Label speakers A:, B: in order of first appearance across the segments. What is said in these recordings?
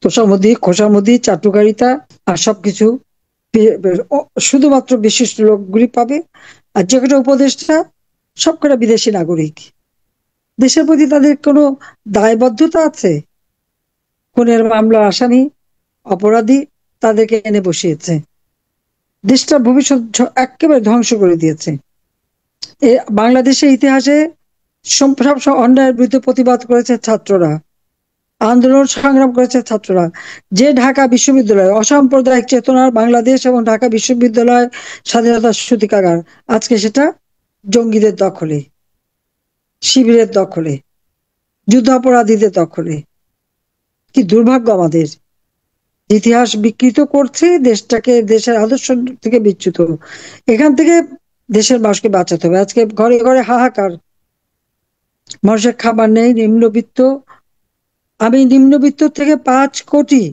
A: তোষামোদী, খোসামোদী, চাটুকারিতা আর সবকিছু শুধুমাত্র বিশিষ্ট লোকগুলি পাবে। আর যে কটা উপদেষ্টা সবকটা বিদেশি নাগরিক। দেশের প্রতি তাদের কোনো দায়বদ্ধতা আছে? খুনের মামলার আসামি, অপরাধী, তাদেরকে এনে বসিয়েছে। দেশটা ভবিষ্যৎ একেবারে ধ্বংস করে দিয়েছে। বাংলাদেশের ইতিহাসে সবসময় অন্যায়ের বিরুদ্ধে প্রতিবাদ করেছে ছাত্ররা, আন্দোলন সংগ্রাম করেছে ছাত্ররা। যে ঢাকা বিশ্ববিদ্যালয় অসাম্প্রদায়িক চেতনার বাংলাদেশ এবং ঢাকা বিশ্ববিদ্যালয় স্বাধীনতার সূতিকাগার, আজকে সেটা জঙ্গিদের দখলে, শিবিরের দখলে, যুদ্ধাপরাধীদের দখলে। কি দুর্ভাগ্য আমাদের! ইতিহাস বিকৃত করছে দেশটাকে, দেশের আদর্শ থেকে বিচ্যুত। এখান থেকে দেশের মানুষকে বাঁচাতে হবে। আজকে ঘরে ঘরে হাহাকার, মানুষের খাবার নেই, নিম্নবিত্ত। আমি নিম্নবিত্ত থেকে 5 কোটি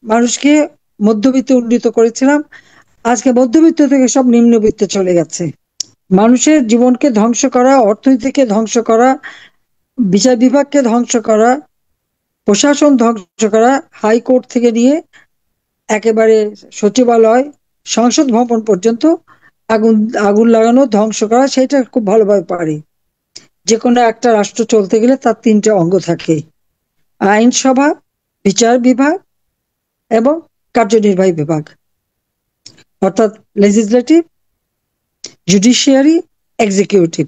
A: মানুষকে মধ্যবিত্তে উন্নীত করেছিলাম। আজকে মধ্যবিত্ত থেকে সব নিম্নবিত্তে চলে গেছে। মানুষের জীবনকে ধ্বংস করা, অর্থনীতিকে ধ্বংস করা, বিচার বিভাগকে ধ্বংস করা, প্রশাসন ধ্বংস করা, হাইকোর্ট থেকে নিয়ে একেবারে সচিবালয়, সংসদ ভবন পর্যন্ত আগুন আগুন লাগানো, ধ্বংস করা, সেটা খুব ভালোভাবে পারি। যে কোনো একটা রাষ্ট্র চলতে গেলে তার 3টে অঙ্গ থাকে: আইনসভা, বিচার বিভাগ এবং কার্যনির্বাহী বিভাগ, অর্থাৎ লেজিসলেটিভ, জুডিশিয়ারি, এক্সিকিউটিভ।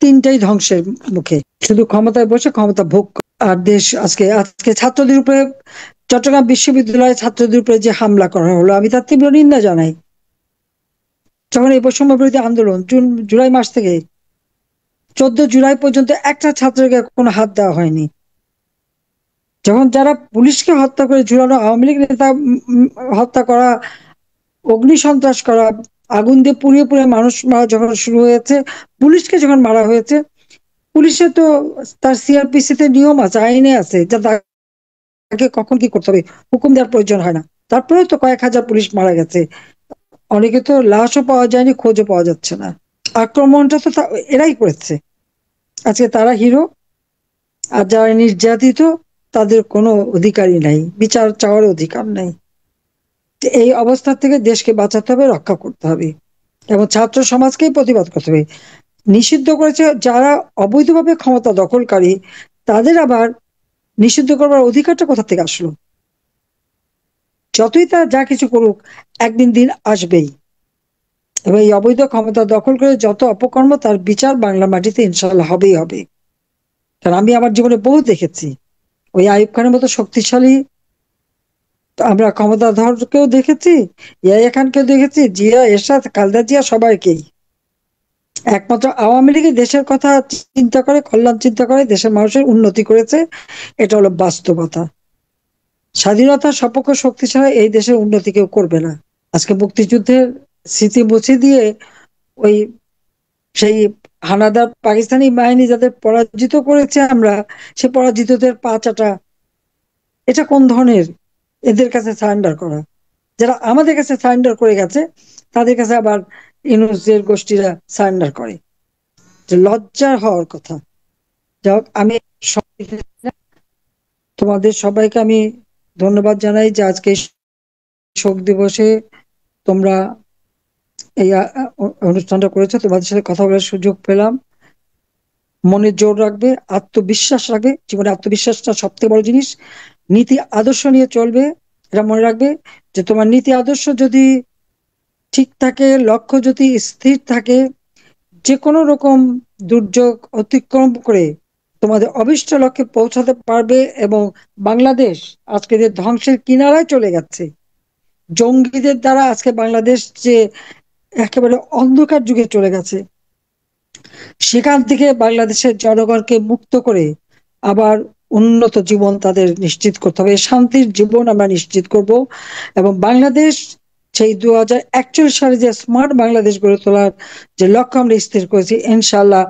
A: 3টাই ধ্বংসের মুখে, শুধু ক্ষমতায় বসে ক্ষমতা ভোগ আর দেশ। আজকে আজকে ছাত্রদের উপরে, চট্টগ্রাম বিশ্ববিদ্যালয়ের ছাত্রদের উপরে যে হামলা করা হলো, আমি তার তীব্র নিন্দা জানাই। যখন এই বৈষম্য বিরোধী আন্দোলন জুলাই মাস থেকে 14 জুলাই পর্যন্ত একটা ছাত্রকে কোনো হাত দেওয়া হয়নি। যখন যারা পুলিশকে হত্যা করে ঝুলানো, আওয়ামী লীগ নেতা হত্যা করা, অগ্নি সন্ত্রাস করা, আগুন দিয়ে পুড়িয়ে পুড়িয়ে মানুষ মারা যখন শুরু হয়েছে, পুলিশকে যখন মারা হয়েছে, পুলিশের তো তার সিআরপিসি তে নিয়ম আছে, আইনে আছে, যা তাকে কখন কি করতে হবে হুকুম দেওয়ার প্রয়োজন হয় না। তারপরে তো কয়েক হাজার পুলিশ মারা গেছে, অনেকে তো লাশও পাওয়া যায়নি, খোঁজও পাওয়া যাচ্ছে না। আক্রমণটা তো এরাই করেছে। আজকে তারা হিরো, আর যারা নির্যাতিত তাদের কোনো অধিকারই নাই, বিচার চাওয়ার অধিকার নাই। এই অবস্থা থেকে দেশকে বাঁচাতে হবে, রক্ষা করতে হবে এবং ছাত্র সমাজকেই প্রতিবাদ করতে হবে। নিষিদ্ধ করেছে যারা অবৈধভাবে ক্ষমতা দখলকারী, তাদের আবার নিষিদ্ধ করবার অধিকারটা কোথা থেকে আসলো? যতই তারা যা কিছু করুক, একদিন দিন আসবেই এবং এই অবৈধ ক্ষমতা দখল করে যত অপকর্ম, তার বিচার বাংলা মাটিতে ইনশাল্লাহ হবেই হবে। কারণ আমি আমার জীবনে বহু দেখেছি। ওই আইয়ুব খানের মতো শক্তিশালী আমরা ক্ষমতাধরকেও দেখেছি, ইয়াহিয়া খানকেও দেখেছি, জিয়া, এরশাদ, খালেদা জিয়া, সবাইকেই। একমাত্র আওয়ামী লীগই দেশের কথা চিন্তা করে, কল্যাণ চিন্তা করে, দেশের মানুষের উন্নতি করেছে। এটা হলো বাস্তবতা। স্বাধীনতার সপক্ষ শক্তি ছাড়া এই দেশের উন্নতি কেউ করবে না। আজকে মুক্তিযুদ্ধের স্মৃতি মুছে দিয়ে ওই সেই হানাদার পাকিস্তানি বাহিনী যাদের পরাজিত করেছে আমরা, সে পরাজিতদের পা চাটা, এটা কোন ধরনের এদের কাছে সারেন্ডার করা? যারা আমাদের কাছে সারেন্ডার করে গেছে, তাদের কাছে আবার ইউনূসের গোষ্ঠীরা সারেন্ডার করে, যে লজ্জার হওয়ার কথা। যাই হোক, আমি তোমাদের সবাইকে আমি ধন্যবাদ জানাই যে আজকে শোক দিবসে তোমরা এই অনুষ্ঠানটা করেছো। তোমাদের সাথে কথা বলার সুযোগ পেলাম। মনে জোর রাখবে, আত্মবিশ্বাস রাখবে। জীবনে আত্মবিশ্বাসটা সবথেকে বড় জিনিস। নীতি আদর্শ নিয়ে চলবে, এটা মনে রাখবে যে তোমার নীতি আদর্শ যদি ঠিক থাকে, লক্ষ্য যদি স্থির থাকে, যে কোনো রকম দুর্যোগ অতিক্রম করে তোমাদের অভিষ্ট লক্ষ্যে পৌঁছাতে পারবে। এবং বাংলাদেশ আজকে যে ধ্বংসের কিনারায় চলে গেছে, জঙ্গিদের দ্বারা আজকে বাংলাদেশ যে একেবারে অন্ধকার যুগে চলে গেছে, সেখান থেকে বাংলাদেশের জনগণকে মুক্ত করে আবার উন্নত জীবন তাদের নিশ্চিত করতে হবে। শান্তির জীবন আমরা নিশ্চিত করব এবং বাংলাদেশ সেই 2041 সালে যে স্মার্ট বাংলাদেশ গড়ে তোলার যে লক্ষ্য আমরা স্থির করেছি, ইনশাল্লাহ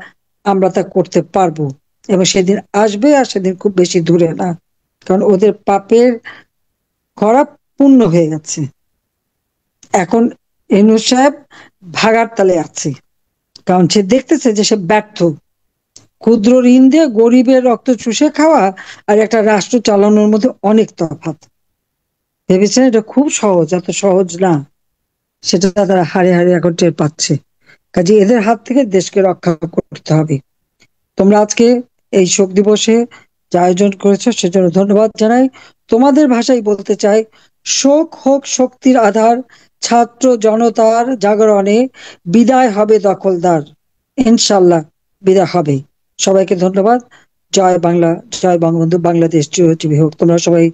A: আমরা তা করতে পারবো। এবং সেদিন আসবে, আর সেদিন খুব বেশি দূরে না, কারণ ওদের পাপের খরা পূর্ণ হয়ে গেছে। এখন ইউনূস সাহেব ভাগার তালে আছে, কারণ সে দেখতেছে যে সে ব্যর্থ। ক্ষুদ্র ঋণ দিয়ে গরিবের রক্ত চুষে খাওয়া আর একটা রাষ্ট্র চালানোর মধ্যে অনেক তফাৎ। ভেবেছেন এটা খুব সহজ? এত সহজ না। সেটা তারা হাড়ে হাড়ে এখন টের পাচ্ছে। কাজে এদের হাত থেকে দেশকে রক্ষা করতে হবে। তোমরা আজকে এই শোক দিবসে যে আয়োজন করেছো সেজন্য ধন্যবাদ জানাই। তোমাদের ভাষায় বলতে চাই, শোক হোক শক্তির আধার, ছাত্র জনতার জাগরণে বিদায় হবে দখলদার। ইনশাল্লাহ বিদায় হবে। সবাইকে ধন্যবাদ। জয় বাংলা, জয় বঙ্গবন্ধু, বাংলাদেশ চিরজীবী হোক। তোমরা সবাই